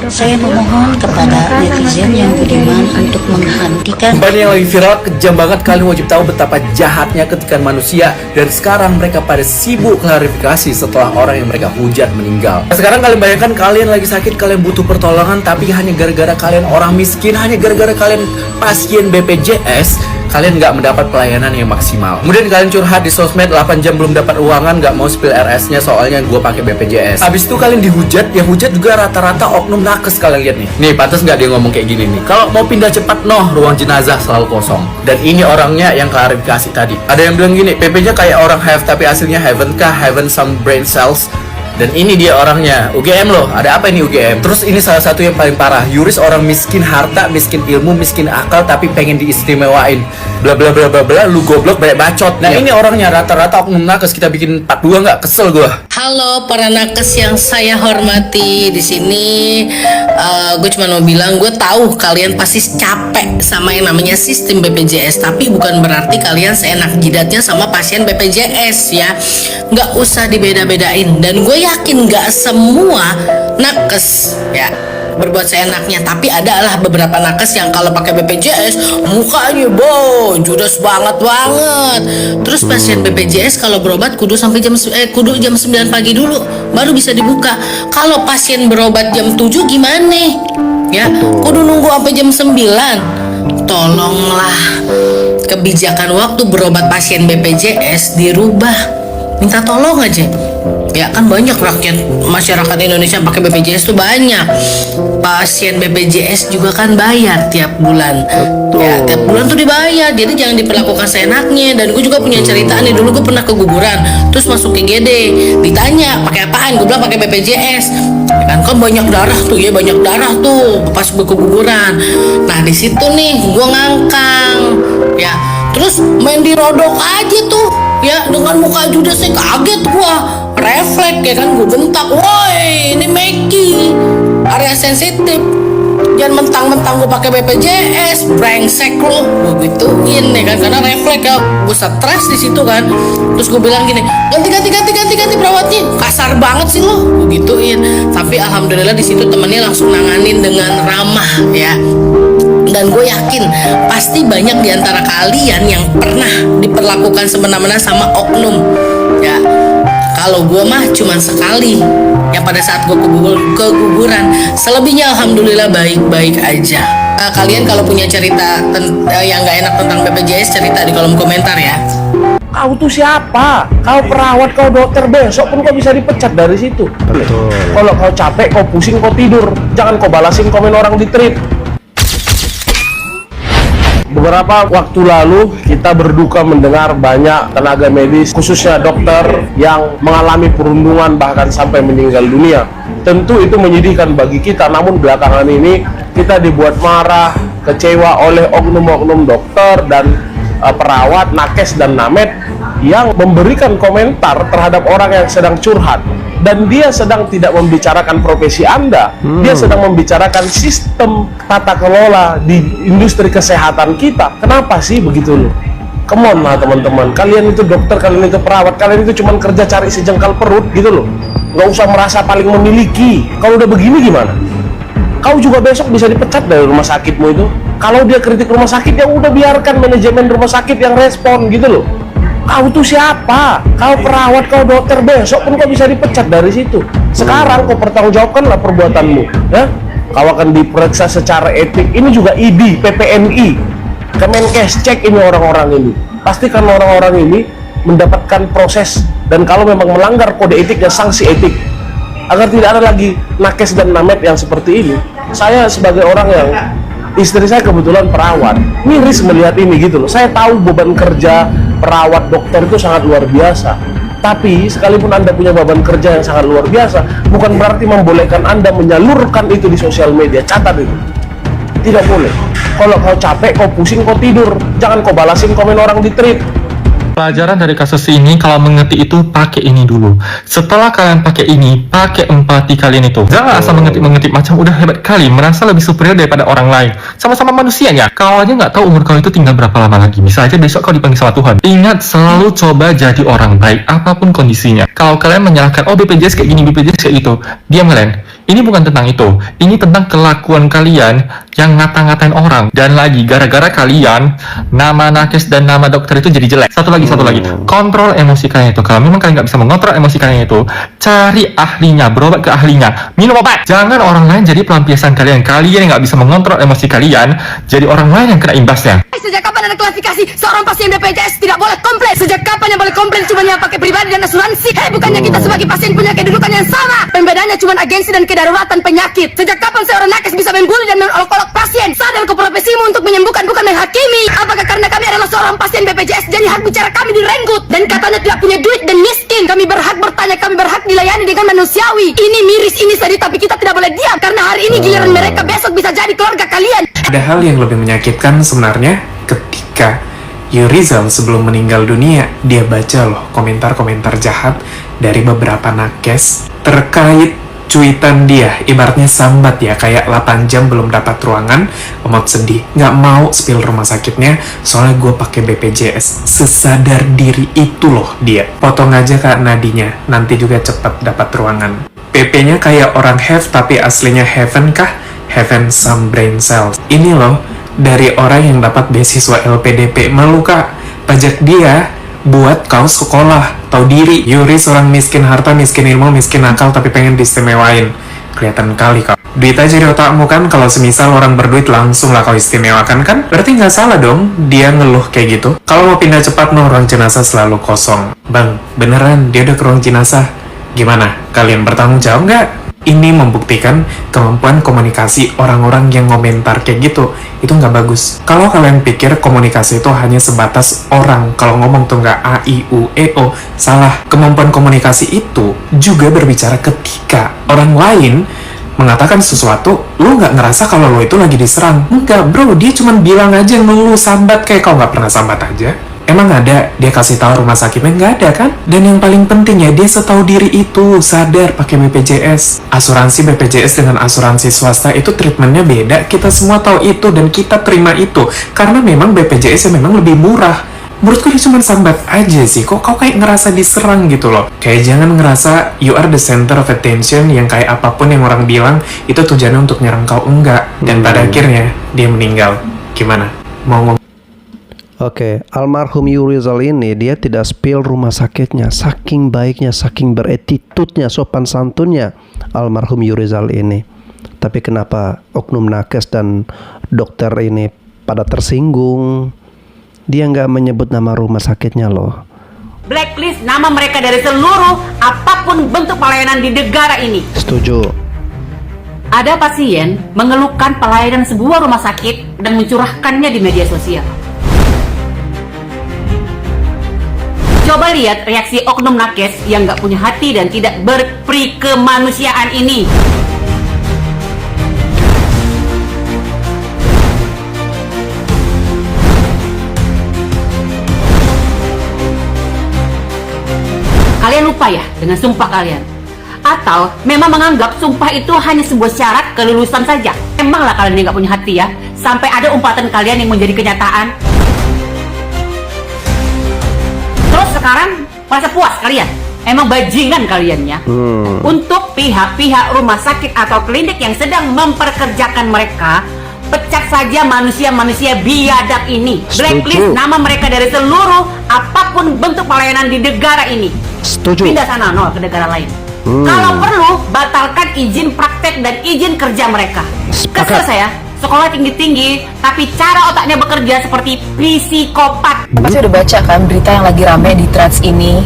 Saya memohon kepada netizen yang budiman untuk menghentikan. Kembali yang lagi viral, kejam banget. Kalian wajib tahu betapa jahatnya ketikan manusia. Dan sekarang mereka pada sibuk klarifikasi setelah orang yang mereka hujat meninggal. Sekarang kalian bayangkan kalian lagi sakit, kalian butuh pertolongan, tapi hanya gara-gara kalian orang miskin, hanya gara-gara kalian pasien BPJS, kalian nggak mendapat pelayanan yang maksimal. Kemudian kalian curhat di sosmed 8 jam belum dapat ruangan, nggak mau spill RS-nya soalnya gue pakai BPJS. Habis itu kalian dihujat, yang hujat juga rata-rata oknum nakes. Kalian lihat nih. Nih, pantas nggak dia ngomong kayak gini nih. Kalau mau pindah cepat, ruang jenazah selalu kosong. Dan ini orangnya yang klarifikasi tadi. Ada yang bilang gini, PP-nya kayak orang have tapi hasilnya haven't some brain cells. Dan ini dia orangnya, UGM loh. Ada apa ini UGM? Terus ini salah satu yang paling parah. Yuris orang miskin harta, miskin ilmu, miskin akal, tapi pengen diistimewain. Bla bla bla bla bla, lu goblok banyak bacot. Nah ini orangnya rata-rata oknum nakes. Kita bikin part 2 nggak? Kesel gua. Halo para nakes yang saya hormati, di sini gue cuma mau bilang, gue tahu kalian pasti capek sama yang namanya sistem BPJS, tapi bukan berarti kalian seenak jidatnya sama pasien BPJS ya. Nggak usah dibeda-bedain. Dan gue yakin nggak semua nakes ya berbuat seenaknya, tapi adalah beberapa nakes yang kalau pakai BPJS mukanya judes banget. Terus pasien BPJS kalau berobat kudu sampai jam 9 pagi dulu baru bisa dibuka. Kalau pasien berobat jam 7 gimana ya, kudu nunggu sampai jam 9. Tolonglah kebijakan waktu berobat pasien BPJS dirubah, minta tolong aja ya. Kan banyak rakyat masyarakat Indonesia pakai BPJS tuh banyak. Pasien BPJS juga kan bayar tiap bulan. Ya, tiap bulan tuh dibayar. Jadi jangan diperlakukan seenaknya. Dan gue juga punya cerita nih, dulu gue pernah keguguran, terus masuk IGD, ditanya pakai apaan, gue bilang pakai BPJS. Ya kan banyak darah tuh ya, banyak darah tuh pas gue keguguran. Nah di situ nih gue ngangkang ya, terus main dirodok aja tuh ya, dengan muka judesnya. Kaget gua, refleks ya kan, gue bentak, woi ini Meki, area sensitif. Jangan mentang-mentang gue pakai BPJS, brengsek lo, gue gituin ya kan, karena refleks ya, gue stres di situ kan. Terus gue bilang gini, ganti perawatnya, kasar banget sih lo, gue gituin. Tapi alhamdulillah di situ temennya langsung nanganin dengan ramah ya. Dan gue yakin pasti banyak di antara kalian yang pernah diperlakukan semena-mena sama oknum ya. Kalau gue mah cuman sekali yang pada saat gue keguguran. Selebihnya alhamdulillah baik-baik aja. Kalian kalau punya cerita yang gak enak tentang BPJS, cerita di kolom komentar ya. Kau tuh siapa? Kau perawat, kau dokter, besok pun kau bisa dipecat dari situ. Betul. Kalau kau capek, kau pusing, kau tidur. Jangan kau balasin komen orang di tweet. Beberapa waktu lalu kita berduka mendengar banyak tenaga medis, khususnya dokter, yang mengalami perundungan bahkan sampai meninggal dunia. Tentu itu menyedihkan bagi kita, namun belakangan ini kita dibuat marah, kecewa oleh oknum-oknum dokter dan perawat, nakes dan named yang memberikan komentar terhadap orang yang sedang curhat. Dan dia sedang tidak membicarakan profesi Anda, dia sedang membicarakan sistem tata kelola di industri kesehatan kita. Kenapa sih begitu loh? Come on lah teman-teman, kalian itu dokter, kalian itu perawat, kalian itu cuma kerja cari sejengkal perut gitu loh. Nggak usah merasa paling memiliki. Kalau udah begini gimana? Kau juga besok bisa dipecat dari rumah sakitmu itu. Kalau dia kritik rumah sakit, ya udah biarkan manajemen rumah sakit yang respon gitu loh. Kau tuh siapa? Kau perawat, kau dokter, besok pun kau bisa dipecat dari situ. Sekarang kau pertanggungjawabkanlah perbuatanmu, ya. Kau akan diperiksa secara etik. Ini juga ID, PPNI, Kemenkes, cek ini orang-orang ini. Pastikan orang-orang ini mendapatkan proses, dan kalau memang melanggar kode etik, ya sanksi etik, agar tidak ada lagi nakes dan named yang seperti ini. Saya sebagai orang yang istri saya kebetulan perawat, miris melihat ini gitu loh. Saya tahu beban kerja perawat dokter itu sangat luar biasa. Tapi sekalipun Anda punya beban kerja yang sangat luar biasa, bukan berarti membolehkan Anda menyalurkan itu di sosial media. Catat itu. Tidak boleh. Kalau kau capek, kau pusing, kau tidur. Jangan kau balasin komen orang di tweet. Pelajaran dari kasus ini, kalau mengerti itu pakai ini dulu. Setelah kalian pakai ini, pakai empati kalian itu. Jangan asal mengerti macam udah hebat kali, merasa lebih superior daripada orang lain. Sama-sama manusia ya. Kau aja nggak tahu umur kau itu tinggal berapa lama lagi. Bisa aja besok kau dipanggil sama Tuhan. Ingat, selalu coba jadi orang baik apapun kondisinya. Kalau kalian menyalahkan, oh BPJS kayak gini, BPJS kayak gitu, diam kalian. Ini bukan tentang itu. Ini tentang kelakuan kalian yang ngata-ngatain orang. Dan lagi, gara-gara kalian, nama nakes dan nama dokter itu jadi jelek. Satu lagi. Kontrol emosi kalian itu. Kalau memang kalian nggak bisa mengontrol emosi kalian itu, cari ahlinya, berobat ke ahlinya, minum obat. Jangan orang lain jadi pelampiasan kalian. Kalian yang nggak bisa mengontrol emosi kalian, jadi orang lain yang kena imbasnya. Sejak kapan ada klasifikasi seorang pasien BPJS tidak boleh komplain? Sejak kapan yang boleh komplain cuma yang pakai pribadi dan asuransi? Bukannya kita sebagai pasien punya kedudukan yang sama? Pembedaannya cuma agensi dan kedaruratan penyakit. Sejak kapan seorang nakes bisa membuli dan mengolok-olok pasien? Sadar ke profesimu untuk menyembuhkan, bukan menghakimi. Apakah karena kami adalah seorang pasien BPJS jadi hak bicara kami direnggut? Dan katanya tidak punya duit dan miskin. Kami berhak bertanya, kami berhak dilayani dengan manusiawi. Ini miris, ini sedih, tapi kita tidak boleh diam. Karena hari ini giliran mereka, besok bisa jadi keluarga kalian. Ada hal yang lebih menyakitkan sebenarnya ketika Yurizal sebelum meninggal dunia, dia baca loh komentar-komentar jahat dari beberapa nakes terkait cuitan dia. Ibaratnya sambat ya, kayak 8 jam belum dapat ruangan, emot sedih, nggak mau spill rumah sakitnya soalnya gue pakai BPJS. Sesadar diri itu loh dia. Potong aja kak nadinya, nanti juga cepet dapat ruangan. PP-nya kayak orang have tapi aslinya heaven kah? Heaven some brain cells. Ini loh dari orang yang dapat beasiswa LPDP. Malu kak, pajak dia buat kau sekolah, tahu diri. Yuri seorang miskin harta, miskin ilmu, miskin akal, tapi pengen diistimewain. Kelihatan kali kau. Duit aja di otakmu kan, kalau semisal orang berduit langsung lah kau istimewakan kan? Berarti nggak salah dong dia ngeluh kayak gitu. Kalau mau pindah cepat no, ruang jenazah selalu kosong. Bang, beneran dia udah ke ruang jenazah. Gimana? Kalian bertanggung jawab nggak? Ini membuktikan kemampuan komunikasi orang-orang yang komentar kayak gitu. Itu nggak bagus. Kalau kalian pikir komunikasi itu hanya sebatas orang, kalau ngomong tuh nggak A, I, U, E, O, salah. Kemampuan komunikasi itu juga berbicara ketika orang lain mengatakan sesuatu, lu nggak ngerasa kalau lo itu lagi diserang. Enggak bro, dia cuma bilang aja ngeluh sambat kayak kau nggak pernah sambat aja. Emang ada dia kasih tahu rumah sakitnya? Nggak ada kan? Dan yang paling penting ya, dia setahu diri itu, sadar pakai BPJS. Asuransi BPJS dengan asuransi swasta itu treatmentnya beda. Kita semua tahu itu dan kita terima itu. Karena memang BPJS yang memang lebih murah. Menurutku dia cuma sambat aja sih. Kok kau kayak ngerasa diserang gitu loh. Kayak jangan ngerasa you are the center of attention, yang kayak apapun yang orang bilang itu tujuannya untuk nyerang kau. Enggak. Dan pada akhirnya dia meninggal. Gimana? Mau ngomong? Oke, almarhum Yurizal ini dia tidak spill rumah sakitnya. Saking baiknya, saking beretitutnya, sopan santunnya almarhum Yurizal ini. Tapi kenapa oknum nakes dan dokter ini pada tersinggung? Dia nggak menyebut nama rumah sakitnya loh. Blacklist nama mereka dari seluruh apapun bentuk pelayanan di negara ini. Setuju. Ada pasien mengeluhkan pelayanan sebuah rumah sakit dan mencurahkannya di media sosial. Coba lihat reaksi oknum nakes yang nggak punya hati dan tidak berperi kemanusiaan ini. Kalian lupa ya dengan sumpah kalian? Atau memang menganggap sumpah itu hanya sebuah syarat kelulusan saja? Emanglah kalian ini nggak punya hati ya? Sampai ada umpatan kalian yang menjadi kenyataan? Terus sekarang merasa puas kalian? Emang bajingan kaliannya? Untuk pihak-pihak rumah sakit atau klinik yang sedang memperkerjakan mereka, pecat saja manusia-manusia biadab ini. Blacklist nama mereka dari seluruh apapun bentuk pelayanan di negara ini. Setuju. Pindah sana ke negara lain. Kalau perlu, batalkan izin praktek dan izin kerja mereka. Kesel saya, sekolah tinggi-tinggi, tapi cara otaknya bekerja seperti psikopat. Pasti udah baca kan berita yang lagi rame di Threads ini.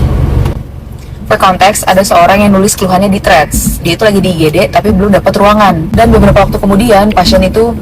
For konteks, ada seorang yang nulis keluhannya di Threads. Dia itu lagi di IGD tapi belum dapat ruangan. Dan beberapa waktu kemudian pasien itu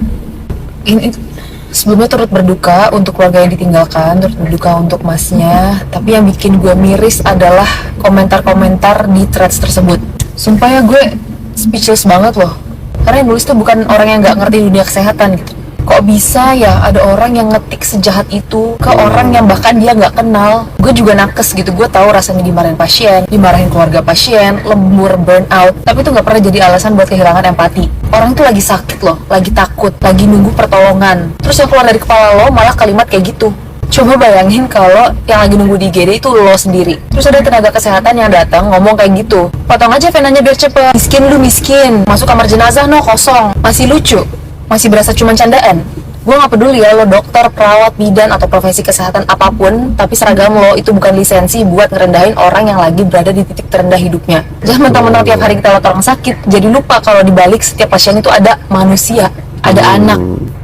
sebelumnya turut berduka untuk keluarga yang ditinggalkan, turut berduka untuk masnya. Tapi yang bikin gue miris adalah komentar-komentar di Threads tersebut. Sumpah ya, gue speechless banget loh. Karena yang nulis tuh bukan orang yang nggak ngerti dunia kesehatan gitu. Kok bisa ya ada orang yang ngetik sejahat itu ke orang yang bahkan dia nggak kenal? Gue juga nakes gitu, gue tahu rasanya dimarahin pasien, dimarahin keluarga pasien, lembur, burnout. Tapi itu nggak pernah jadi alasan buat kehilangan empati. Orang tuh lagi sakit loh, lagi takut, lagi nunggu pertolongan. Terus yang keluar dari kepala lo malah kalimat kayak gitu. Coba bayangin kalau yang lagi nunggu di IGD itu lo sendiri. Terus ada tenaga kesehatan yang datang ngomong kayak gitu. Potong aja venanya biar cepet. Miskin lu miskin. Masuk kamar jenazah no kosong. Masih lucu. Masih berasa cuma candaan. Gue gak peduli ya lo dokter, perawat, bidan, atau profesi kesehatan apapun, tapi seragam lo itu bukan lisensi buat ngerendahin orang yang lagi berada di titik terendah hidupnya. Jangan mentang-mentang tiap hari kita lihat orang sakit, jadi lupa kalau di balik setiap pasien itu ada manusia, ada anak,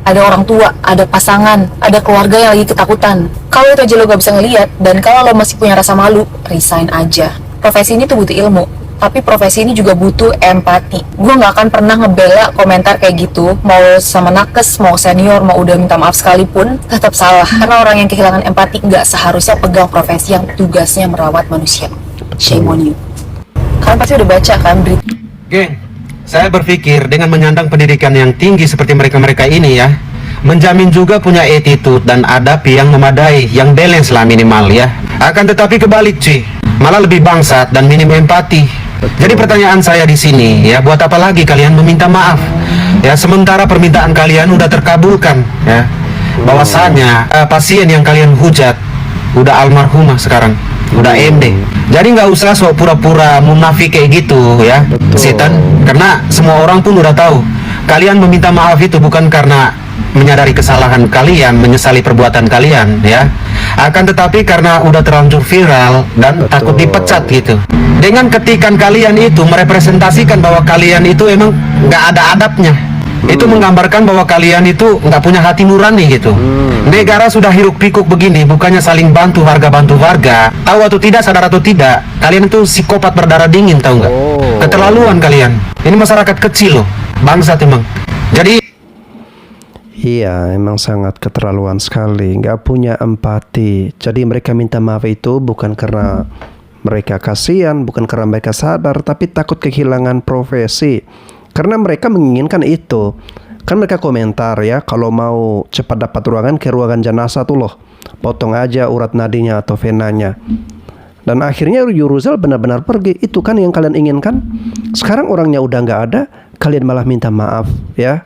ada orang tua, ada pasangan, ada keluarga yang lagi ketakutan. Kalau itu aja lo gak bisa ngeliat, dan kalau lo masih punya rasa malu, resign aja. Profesi ini tuh butuh ilmu, tapi profesi ini juga butuh empati. Gue gak akan pernah ngebela komentar kayak gitu, mau sama nakes, mau senior, mau udah minta maaf sekalipun, tetap salah. Karena orang yang kehilangan empati gak seharusnya pegang profesi yang tugasnya merawat manusia. Shame on you. Kalian pasti udah baca kan berita. Geng, saya berpikir dengan menyandang pendidikan yang tinggi seperti mereka-mereka ini ya, menjamin juga punya attitude dan adab yang memadai, yang balance lah minimal ya. Akan tetapi kebalik cuy, malah lebih bangsat dan minim empati. Jadi pertanyaan saya di sini ya, buat apa lagi kalian meminta maaf? Ya, sementara permintaan kalian udah terkabulkan ya. Bahwasanya pasien yang kalian hujat udah almarhumah sekarang, udah MD. Jadi nggak usah sok pura-pura munafik kayak gitu ya, setan. Karena semua orang pun udah tahu kalian meminta maaf itu bukan karena menyadari kesalahan kalian, menyesali perbuatan kalian ya. Akan tetapi karena udah terlanjur viral dan takut dipecat gitu. Dengan ketikan kalian itu merepresentasikan bahwa kalian itu emang nggak ada adabnya. Itu menggambarkan bahwa kalian itu nggak punya hati nurani gitu. Negara sudah hiruk pikuk begini, bukannya saling bantu warga. Tahu atau tidak, sadar atau tidak, kalian itu psikopat berdarah dingin, tahu nggak? Keterlaluan kalian. Ini masyarakat kecil loh, bangsat emang. Jadi iya, emang sangat keterlaluan sekali, nggak punya empati. Jadi mereka minta maaf itu bukan karena mereka kasihan, bukan karena mereka sadar, tapi takut kehilangan profesi. Karena mereka menginginkan itu. Kan mereka komentar ya, kalau mau cepat dapat ruangan, ke ruangan jenazah tuh loh, potong aja urat nadinya atau venanya. Dan akhirnya Yurizal benar-benar pergi. Itu kan yang kalian inginkan. Sekarang orangnya udah nggak ada, kalian malah minta maaf ya.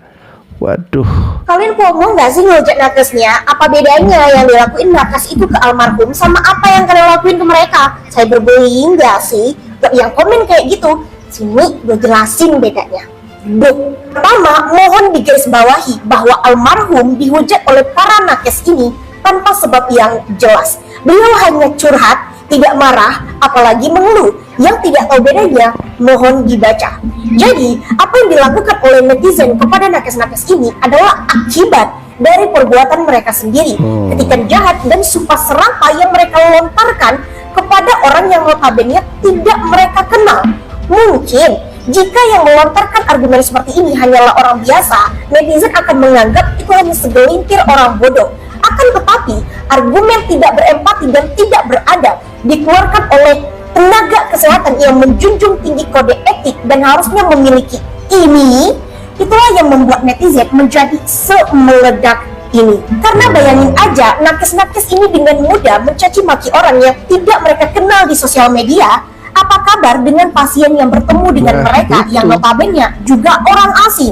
Waduh. Kalian ngomong nggak sih ngejek nakesnya? Apa bedanya yang dilakuin nakes itu ke almarhum sama apa yang kalian lakuin ke mereka? Cyberbullying nggak sih? Yang komen kayak gitu. Sini gue jelasin bedanya. Duh. Pertama, mohon digarisbawahi bahwa almarhum dihujat oleh para nakes ini tanpa sebab yang jelas. Beliau hanya curhat, tidak marah, apalagi mengeluh. Yang tidak tahu bedanya, mohon dibaca. Jadi, apa yang dilakukan oleh netizen kepada nakes-nakes ini adalah akibat dari perbuatan mereka sendiri. Ketikan jahat dan sumpah serapah yang mereka lontarkan kepada orang yang notabene tidak mereka kenal. Mungkin, jika yang melontarkan argumen seperti ini hanyalah orang biasa, netizen akan menganggap itu hanya segelintir orang bodoh. Akan tetapi, argumen tidak berempati dan tidak beradab dikeluarkan oleh tenaga kesehatan yang menjunjung tinggi kode etik dan harusnya memiliki ini, itulah yang membuat netizen menjadi semeledak ini. Karena bayangin aja, nakes-nakes ini dengan mudah mencaci maki orang yang tidak mereka kenal di sosial media. Apa kabar dengan pasien yang bertemu dengan mereka yang notabene juga orang asing?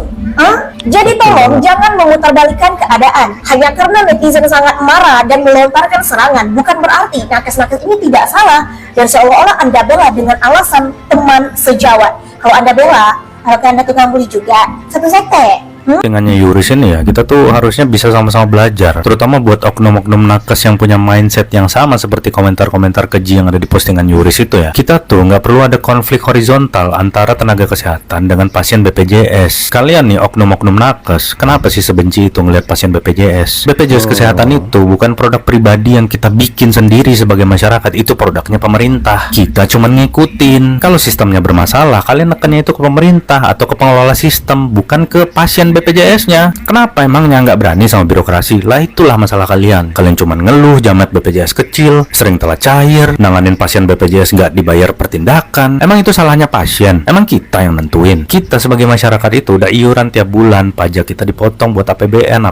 Jadi tolong jangan memutarbalikkan keadaan. Hanya karena netizen sangat marah dan melontarkan serangan, bukan berarti nakes-nakes ini tidak salah dan seolah-olah Anda bela dengan alasan teman sejawat. Kalau Anda bela, kalau Anda tukang bully juga, satu sekte. Dengannya Yuris ini ya, kita tuh harusnya bisa sama-sama belajar, terutama buat oknum-oknum nakes yang punya mindset yang sama seperti komentar-komentar keji yang ada di postingan Yuris itu ya. Kita tuh nggak perlu ada konflik horizontal antara tenaga kesehatan dengan pasien BPJS. Kalian nih oknum-oknum nakes, kenapa sih sebenci itu ngelihat pasien BPJS? BPJS kesehatan itu bukan produk pribadi yang kita bikin sendiri sebagai masyarakat, itu produknya pemerintah. Kita cuma ngikutin. Kalau sistemnya bermasalah, kalian nekannya itu ke pemerintah atau ke pengelola sistem, bukan ke pasien BPJS-nya. Kenapa emangnya nggak berani sama birokrasi? Lah itulah masalah kalian. Kalian cuma ngeluh jamet BPJS kecil, sering telat cair, nanganin pasien BPJS nggak dibayar per tindakan. Emang itu salahnya pasien? Emang kita yang nentuin? Kita sebagai masyarakat itu udah iuran tiap bulan, pajak kita dipotong buat APBN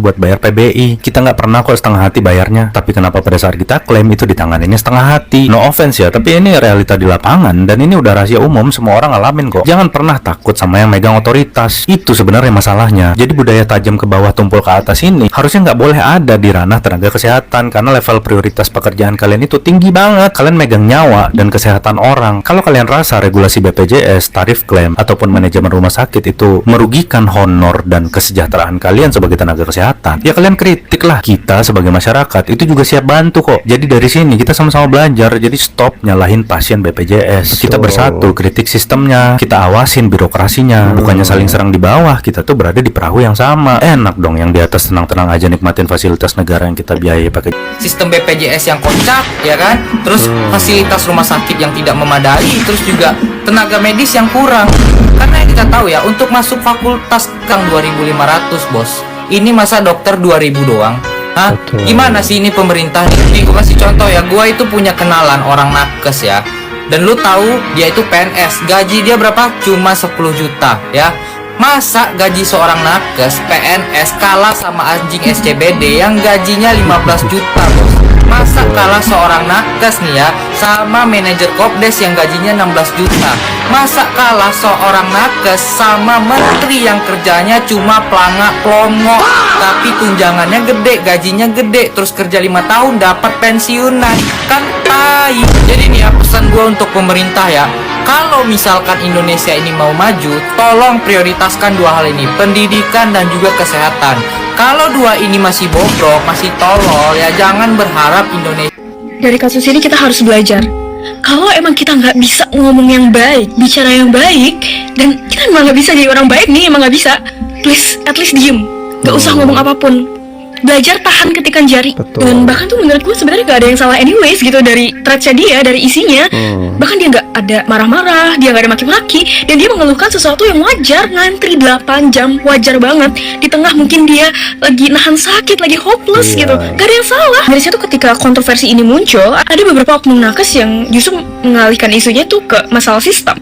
buat bayar PBI. Kita nggak pernah kok setengah hati bayarnya. Tapi kenapa pada saat kita klaim itu ditanganinnya setengah hati? No offense ya, tapi ini realita di lapangan dan ini udah rahasia umum, semua orang ngalamin kok. Jangan pernah takut sama yang megang otoritas. Itu sebenarnya masalahnya. Jadi budaya tajam ke bawah tumpul ke atas ini harusnya nggak boleh ada di ranah tenaga kesehatan, karena level prioritas pekerjaan kalian itu tinggi banget. Kalian megang nyawa dan kesehatan orang. Kalau kalian rasa regulasi BPJS, tarif klaim ataupun manajemen rumah sakit itu merugikan honor dan kesejahteraan kalian sebagai tenaga kesehatan, ya kalian kritik lah. Kita sebagai masyarakat itu juga siap bantu kok. Jadi dari sini kita sama-sama belajar. Jadi stop nyalahin pasien BPJS. Kita bersatu kritik sistemnya, kita awasin birokrasinya, bukannya saling serang di bawah. Kita tuh berada di perahu yang sama. Enak dong yang di atas tenang-tenang aja nikmatin fasilitas negara yang kita biayai pakai Sistem BPJS yang kocak, ya kan? Terus fasilitas rumah sakit yang tidak memadai, terus juga tenaga medis yang kurang. Karena kita tahu ya, untuk masuk fakultas kan 2.500 bos. Ini masa dokter 2.000 doang. Hah? Gimana sih ini pemerintah nih? Gue kasih contoh ya, gue itu punya kenalan orang nakes ya. Dan lu tahu dia itu PNS, gaji dia berapa? Cuma 10 juta ya. Masa gaji seorang nakes PNS kalah sama anjing SCBD yang gajinya 15 juta bos? Masa kalah seorang nakes nih ya sama manajer Kopdes yang gajinya 16 juta? Masa kalah seorang nakes sama menteri yang kerjanya cuma pelangak plongo tapi tunjangannya gede, gajinya gede, terus kerja 5 tahun dapat pensiunan? Kan tai. Jadi nih ya pesan gue untuk pemerintah ya, kalau misalkan Indonesia ini mau maju, tolong prioritaskan dua hal ini, pendidikan dan juga kesehatan. Kalau dua ini masih bobrok, masih tolol, ya jangan berharap Indonesia. Dari kasus ini kita harus belajar. Kalau emang kita nggak bisa ngomong yang baik, bicara yang baik, dan kita emang nggak bisa jadi orang baik nih, emang nggak bisa. Please, at least diem, nggak usah ngomong apapun. Belajar tahan ketikan jari. Dan bahkan tuh menurut gue sebenarnya gak ada yang salah anyways gitu dari threads-nya dia, dari isinya. Bahkan dia gak ada marah-marah, dia gak ada maki-maki, dan dia mengeluhkan sesuatu yang wajar. Ngantri 8 jam, wajar banget. Di tengah mungkin dia lagi nahan sakit, lagi hopeless gitu. Gak ada yang salah. Dari situ ketika kontroversi ini muncul, ada beberapa oknum nakes yang justru mengalihkan isunya tuh ke masalah sistem.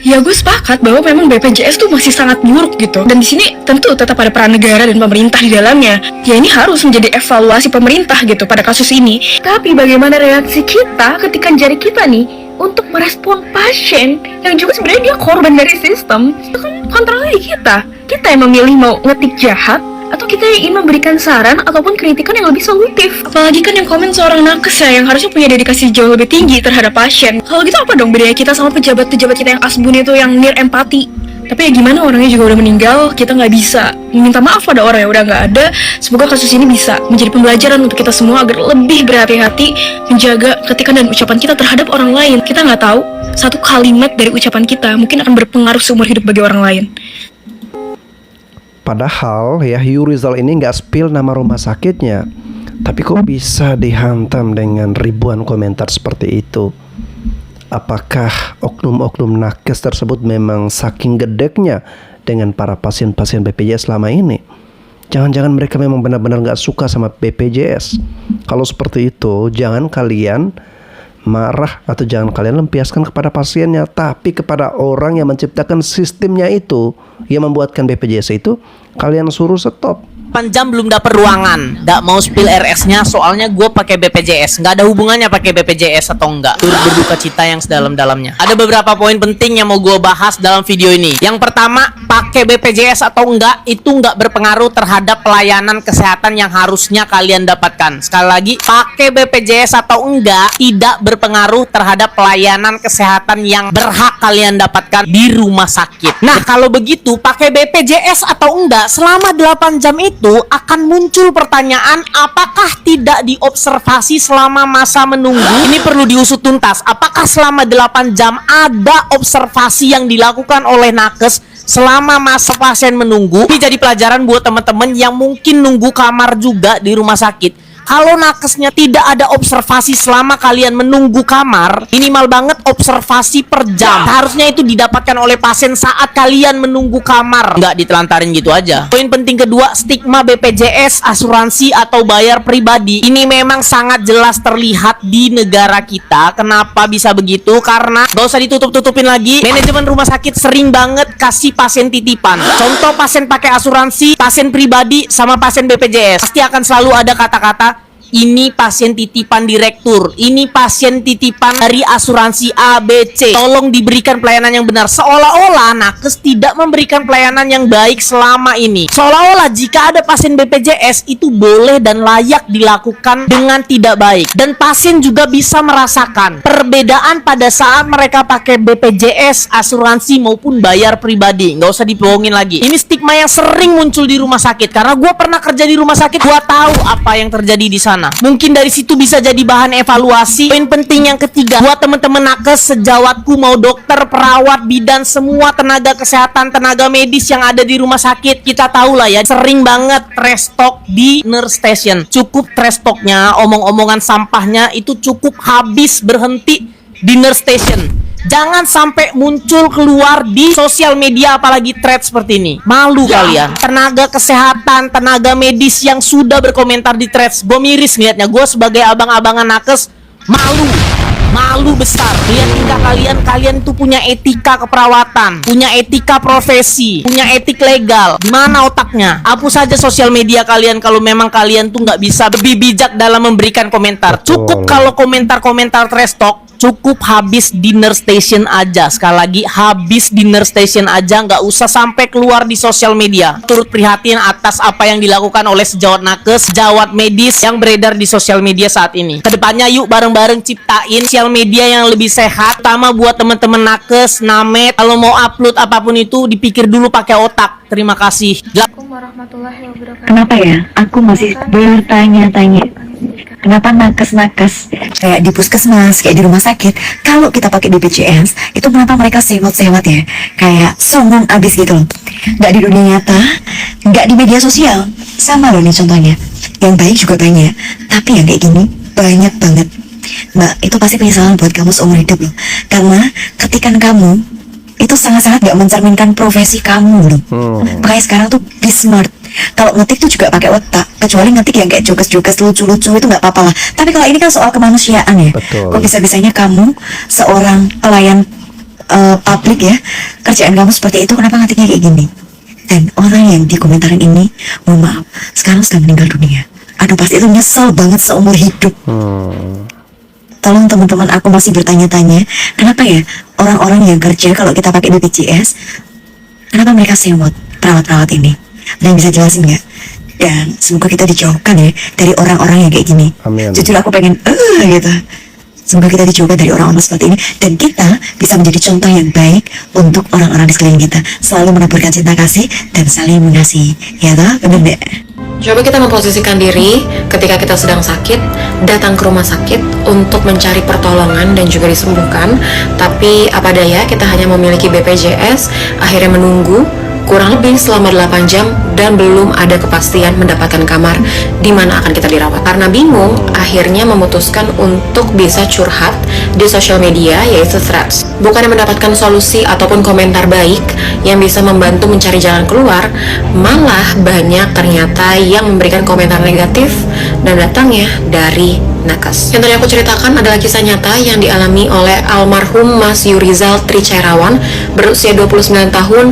Ya gue sepakat bahwa memang BPJS tuh masih sangat buruk gitu. Dan di sini tentu tetap ada peran negara dan pemerintah di dalamnya. Ya ini harus menjadi evaluasi pemerintah gitu pada kasus ini. Tapi bagaimana reaksi kita ketika jari kita nih untuk merespon pasien yang juga sebenarnya dia korban dari sistem? Itu kan kontrolnya di kita. Kita yang memilih mau ngetik jahat atau kita yang ingin memberikan saran ataupun kritikan yang lebih solutif. Apalagi kan yang komen seorang nakes ya, yang harusnya punya dedikasi jauh lebih tinggi terhadap pasien. Kalau gitu apa dong bedanya kita sama pejabat-pejabat kita yang asbun itu, yang near empati? Tapi ya gimana, orangnya juga udah meninggal, kita nggak bisa meminta maaf pada orang yang udah nggak ada. Semoga kasus ini bisa menjadi pembelajaran untuk kita semua agar lebih berhati-hati menjaga kritikan dan ucapan kita terhadap orang lain. Kita nggak tahu, satu kalimat dari ucapan kita mungkin akan berpengaruh seumur hidup bagi orang lain. Padahal ya Yurizal ini nggak spill nama rumah sakitnya, tapi kok bisa dihantam dengan ribuan komentar seperti itu? Apakah oknum-oknum nakes tersebut memang saking gedeknya dengan para pasien-pasien BPJS selama ini? Jangan-jangan mereka memang benar-benar nggak suka sama BPJS. Kalau seperti itu, jangan kalian marah atau jangan kalian lempiaskan kepada pasiennya, tapi kepada orang yang menciptakan sistemnya itu, yang membuatkan BPJS itu, kalian suruh stop. 8 jam belum dapat ruangan, nggak mau spill RS-nya soalnya gue pakai BPJS. Nggak ada hubungannya pakai BPJS atau enggak. Turut berduka cita yang sedalam-dalamnya. Ada beberapa poin penting yang mau gue bahas dalam video ini. Yang pertama, pakai BPJS atau enggak itu nggak berpengaruh terhadap pelayanan kesehatan yang harusnya kalian dapatkan. Sekali lagi, pakai BPJS atau enggak tidak berpengaruh terhadap pelayanan kesehatan yang berhak kalian dapatkan di rumah sakit. Nah, kalau begitu pakai BPJS atau enggak, selama 8 jam itu akan muncul pertanyaan, apakah tidak diobservasi selama masa menunggu? Ini perlu diusut tuntas. Apakah selama 8 jam ada observasi yang dilakukan oleh nakes selama masa pasien menunggu? Ini jadi pelajaran buat teman-teman yang mungkin nunggu kamar juga di rumah sakit. Kalau nakesnya tidak ada observasi selama kalian menunggu kamar, minimal banget observasi per jam. Harusnya itu didapatkan oleh pasien saat kalian menunggu kamar, nggak ditelantarin gitu aja. Poin penting kedua, stigma BPJS, asuransi atau bayar pribadi. Ini memang sangat jelas terlihat di negara kita. Kenapa bisa begitu? Karena nggak usah ditutup-tutupin lagi, manajemen rumah sakit sering banget kasih pasien titipan. Contoh, pasien pakai asuransi, pasien pribadi sama pasien BPJS, pasti akan selalu ada kata-kata, ini pasien titipan direktur, ini pasien titipan dari asuransi ABC, tolong diberikan pelayanan yang benar. Seolah-olah nakes tidak memberikan pelayanan yang baik selama ini. Seolah-olah jika ada pasien BPJS itu boleh dan layak dilakukan dengan tidak baik. Dan pasien juga bisa merasakan perbedaan pada saat mereka pakai BPJS, asuransi maupun bayar pribadi. Nggak usah dibohongin lagi. Ini stigma yang sering muncul di rumah sakit. Karena gue pernah kerja di rumah sakit, gue tahu apa yang terjadi di sana. Mungkin dari situ bisa jadi bahan evaluasi. Poin penting yang ketiga, buat temen-temen nakes sejawatku, mau dokter, perawat, bidan, semua tenaga kesehatan, tenaga medis yang ada di rumah sakit, kita tahu lah ya, sering banget trash talk di nurse station. Cukup trash talknya, omong-omongan sampahnya itu cukup habis berhenti di nurse station. Jangan sampai muncul keluar di sosial media, apalagi thread seperti ini. Malu kalian. Tenaga kesehatan, tenaga medis yang sudah berkomentar di threads. Gue miris ngeliatnya. Gue sebagai abang-abangan nakes malu. Malu besar. Lihat tingkah kalian. Kalian tuh punya etika keperawatan, punya etika profesi, punya etik legal. Di mana otaknya? Hapus saja sosial media kalian kalau memang kalian tuh nggak bisa lebih bijak dalam memberikan komentar. Cukup kalau komentar-komentar trash talk, cukup habis dinner station aja. Sekali lagi, habis dinner station aja, nggak usah sampai keluar di sosial media. Turut prihatin atas apa yang dilakukan oleh sejawat nakes, sejawat medis yang beredar di sosial media saat ini. Kedepannya yuk bareng-bareng ciptain sosial media yang lebih sehat, terutama buat temen-temen nakes, namet. Kalau mau upload apapun itu dipikir dulu pakai otak. Terima kasih. Kenapa ya? Aku masih bertanya-tanya. Kenapa nakes-nakes kayak di puskesmas, kayak di rumah sakit, kalau kita pakai BPJS, itu kenapa mereka sewot-sewot ya? Kayak sombong abis gitu loh. Nggak di dunia nyata, nggak di media sosial. Sama loh nih contohnya. Yang baik juga banyak, tapi yang kayak gini banyak banget. Mbak, itu pasti penyesalan buat kamu seumur hidup loh. Karena ketikan kamu itu sangat-sangat gak mencerminkan profesi kamu loh. Makanya sekarang tuh be smart. Kalau ngetik tuh juga pakai otak. Kecuali ngetik yang kayak jokes-jokes lucu-lucu itu nggak apa-apa lah. Tapi kalau ini kan soal kemanusiaan ya. Kok bisa-bisanya kamu seorang pelayan publik ya, kerjaan kamu seperti itu, kenapa ngatiknya kayak gini? Dan orang yang dikomentarin ini, mohon maaf, sekarang sudah meninggal dunia. Aduh, pasti itu nyesel banget seumur hidup. Tolong teman-teman, aku masih bertanya-tanya, kenapa ya orang-orang yang kerja kalau kita pakai BPJS, kenapa mereka sewot perawat-perawat ini? Ada yang bisa jelasin nggak? Dan semoga kita dijauhkan ya dari orang-orang yang kayak gini. Amin. Jujur aku pengen gitu. Semoga kita dijauhkan dari orang-orang seperti ini, dan kita bisa menjadi contoh yang baik untuk orang-orang di sekeliling kita. Selalu menebarkan cinta kasih dan saling mengasihi. Ya toh, bener deh. Coba kita memposisikan diri ketika kita sedang sakit, datang ke rumah sakit untuk mencari pertolongan dan juga disembuhkan. Tapi apa daya, kita hanya memiliki BPJS, akhirnya menunggu kurang lebih selama 8 jam dan belum ada kepastian mendapatkan kamar di mana akan kita dirawat. Karena bingung, akhirnya memutuskan untuk bisa curhat di sosial media, yaitu Threads. Bukannya mendapatkan solusi ataupun komentar baik yang bisa membantu mencari jalan keluar, malah banyak ternyata yang memberikan komentar negatif dan datangnya dari nakes. Yang tadi aku ceritakan adalah kisah nyata yang dialami oleh almarhum Mas Yurizal Tricairawan berusia 29 tahun,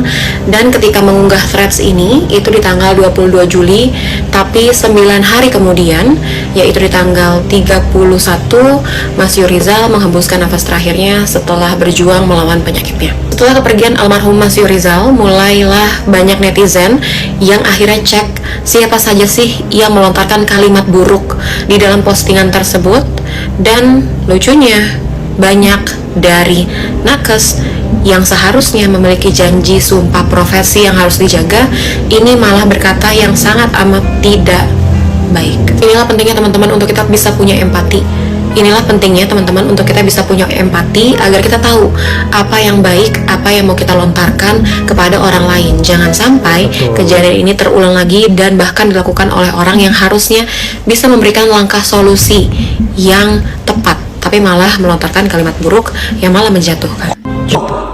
dan ketika mengunggah Threads ini itu di tanggal 22 Juli, tapi 9 hari kemudian, yaitu di tanggal 31, Mas Yurizal menghembuskan nafas terakhirnya setelah berjuang melawan penyakitnya. Setelah kepergian almarhum Mas Yurizal, mulailah banyak netizen yang akhirnya cek siapa saja sih yang melontarkan kalimat buruk di dalam postingan tersebut, dan lucunya banyak dari nakes yang seharusnya memiliki janji sumpah profesi yang harus dijaga, ini malah berkata yang sangat amat tidak baik. Inilah pentingnya teman-teman untuk kita bisa punya empati. Inilah pentingnya teman-teman untuk kita bisa punya empati agar kita tahu apa yang baik, apa yang mau kita lontarkan kepada orang lain. Jangan sampai kejadian ini terulang lagi dan bahkan dilakukan oleh orang yang harusnya bisa memberikan langkah solusi yang tepat, tapi malah melontarkan kalimat buruk yang malah menjatuhkan.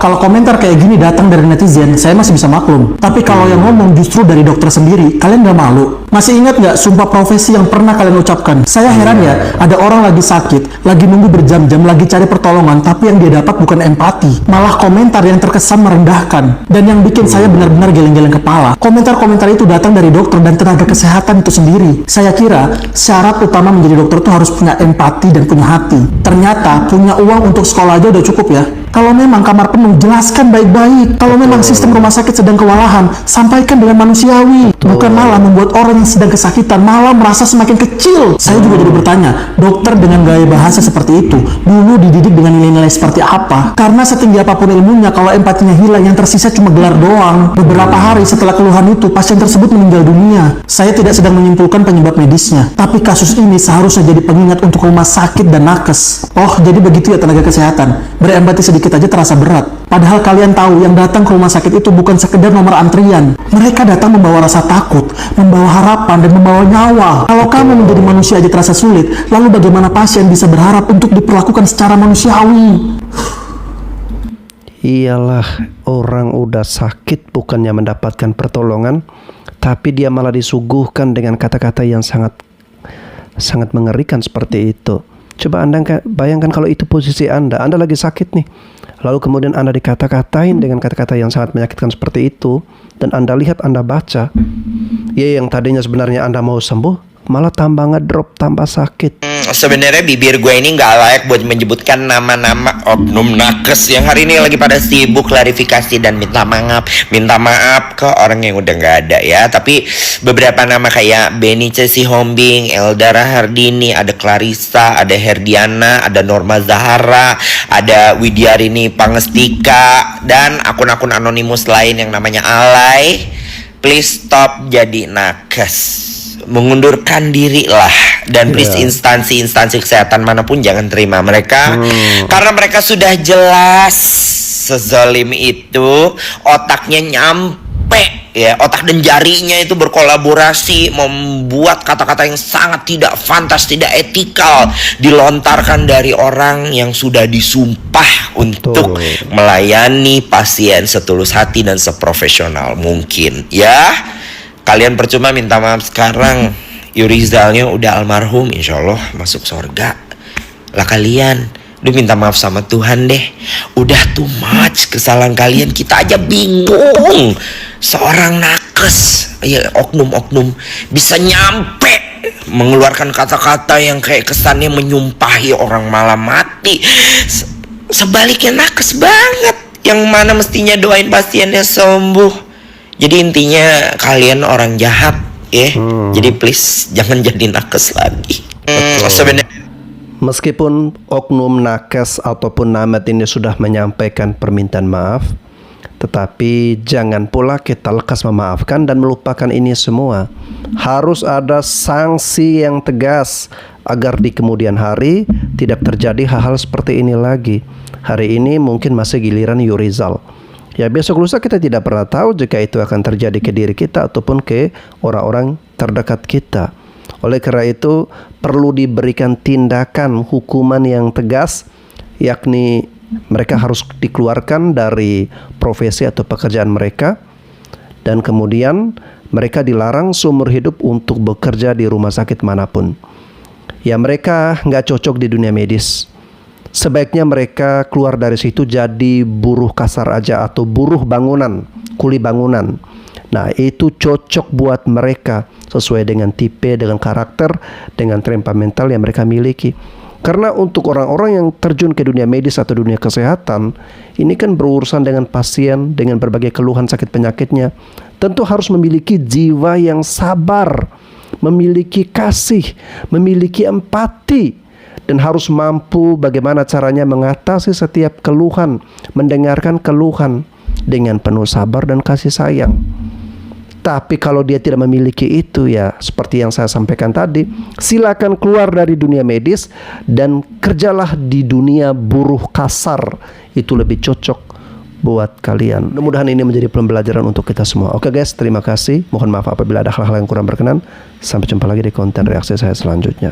Kalau komentar kayak gini datang dari netizen, saya masih bisa maklum. Tapi kalau yang ngomong justru dari dokter sendiri, kalian gak malu? Masih ingat gak sumpah profesi yang pernah kalian ucapkan? Saya heran ya, ada orang lagi sakit, lagi nunggu berjam-jam, lagi cari pertolongan, tapi yang dia dapat bukan empati, malah komentar yang terkesan merendahkan. Dan yang bikin saya benar-benar geleng-geleng kepala, komentar-komentar itu datang dari dokter dan tenaga kesehatan itu sendiri. Saya kira syarat utama menjadi dokter itu harus punya empati dan punya hati. Ternyata punya uang untuk sekolah aja udah cukup ya. Kalau memang kamar penuh, jelaskan baik-baik. Kalau memang sistem rumah sakit sedang kewalahan, sampaikan dengan manusiawi. Bukan malah membuat orang yang sedang kesakitan malah merasa semakin kecil. Saya juga jadi bertanya, dokter dengan gaya bahasa seperti itu dulu dididik dengan nilai-nilai seperti apa? Karena setinggi apapun ilmunya, kalau empatinya hilang, yang tersisa cuma gelar doang. Beberapa hari setelah keluhan itu, pasien tersebut meninggal dunia. Saya tidak sedang menyimpulkan penyebab medisnya, tapi kasus ini seharusnya jadi pengingat untuk rumah sakit dan nakes. Oh, jadi begitu ya tenaga kesehatan. Berempati sedikit aja terasa berat. Padahal kalian tahu yang datang ke rumah sakit itu bukan sekedar nomor antrian. Mereka datang membawa rasa takut, membawa harapan, dan membawa nyawa. Kalau kamu menjadi manusia aja terasa sulit, lalu bagaimana pasien bisa berharap untuk diperlakukan secara manusiawi? Iyalah, orang udah sakit bukannya mendapatkan pertolongan, tapi dia malah disuguhkan dengan kata-kata yang sangat mengerikan seperti itu. Coba Anda bayangkan kalau itu posisi Anda lagi sakit nih, lalu kemudian Anda dikata-katain dengan kata-kata yang sangat menyakitkan seperti itu, dan Anda lihat, Anda baca, ya yang tadinya sebenarnya Anda mau sembuh, malah tambah ngedrop, tambah sakit. Sebenarnya bibir gue ini nggak layak buat menyebutkan nama-nama oknum nakes yang hari ini lagi pada sibuk klarifikasi dan minta maaf ke orang yang udah nggak ada ya. Tapi beberapa nama kayak Benice Sihombing, Eldara Hardini, ada Clarissa, ada Herdiana, ada Norma Zahara, ada Widyarini Pangestika, dan akun-akun anonimus lain yang namanya alay. Please stop jadi nakes, mengundurkan diri lah, dan please instansi-instansi kesehatan manapun jangan terima mereka, karena mereka sudah jelas sezalim itu, otaknya nyampe ya, otak dan jarinya itu berkolaborasi membuat kata-kata yang sangat tidak fantas, tidak etikal dilontarkan dari orang yang sudah disumpah untuk melayani pasien setulus hati dan seprofesional mungkin ya. Kalian percuma minta maaf sekarang, Yurizalnya udah almarhum, insya Allah masuk surga. Lah kalian Udah minta maaf sama Tuhan deh. Udah too much kesalahan kalian. Kita aja bingung. Seorang nakes, ya oknum-oknum bisa nyampe mengeluarkan kata-kata yang kayak kesannya menyumpahi orang malah mati. Sebaliknya nakes banget, yang mana mestinya doain pasiennya sembuh. Jadi intinya kalian orang jahat ya. Jadi please jangan jadi nakes lagi. Sebenarnya Meskipun oknum nakes ataupun namet ini sudah menyampaikan permintaan maaf, tetapi jangan pula kita lekas memaafkan dan melupakan ini semua. Harus ada sanksi yang tegas agar di kemudian hari tidak terjadi hal-hal seperti ini lagi. Hari ini mungkin masih giliran Yurizal. Ya, besok lusa kita tidak pernah tahu jika itu akan terjadi ke diri kita ataupun ke orang-orang terdekat kita. Oleh karena itu perlu diberikan tindakan hukuman yang tegas, yakni mereka harus dikeluarkan dari profesi atau pekerjaan mereka, dan kemudian mereka dilarang seumur hidup untuk bekerja di rumah sakit manapun. Ya, mereka nggak cocok di dunia medis. Sebaiknya mereka keluar dari situ jadi buruh kasar aja atau buruh bangunan, kuli bangunan. Nah, itu cocok buat mereka sesuai dengan tipe, dengan karakter, dengan temperamental yang mereka miliki. Karena untuk orang-orang yang terjun ke dunia medis atau dunia kesehatan, ini kan berurusan dengan pasien, dengan berbagai keluhan sakit penyakitnya. Tentu harus memiliki jiwa yang sabar, memiliki kasih, memiliki empati, dan harus mampu bagaimana caranya mengatasi setiap keluhan, mendengarkan keluhan dengan penuh sabar dan kasih sayang. Tapi kalau dia tidak memiliki itu, ya seperti yang saya sampaikan tadi, silakan keluar dari dunia medis dan kerjalah di dunia buruh kasar. Itu lebih cocok buat kalian. Mudah-mudahan ini menjadi pembelajaran untuk kita semua. Oke guys, terima kasih. Mohon maaf apabila ada hal-hal yang kurang berkenan. Sampai jumpa lagi di konten reaksi saya selanjutnya.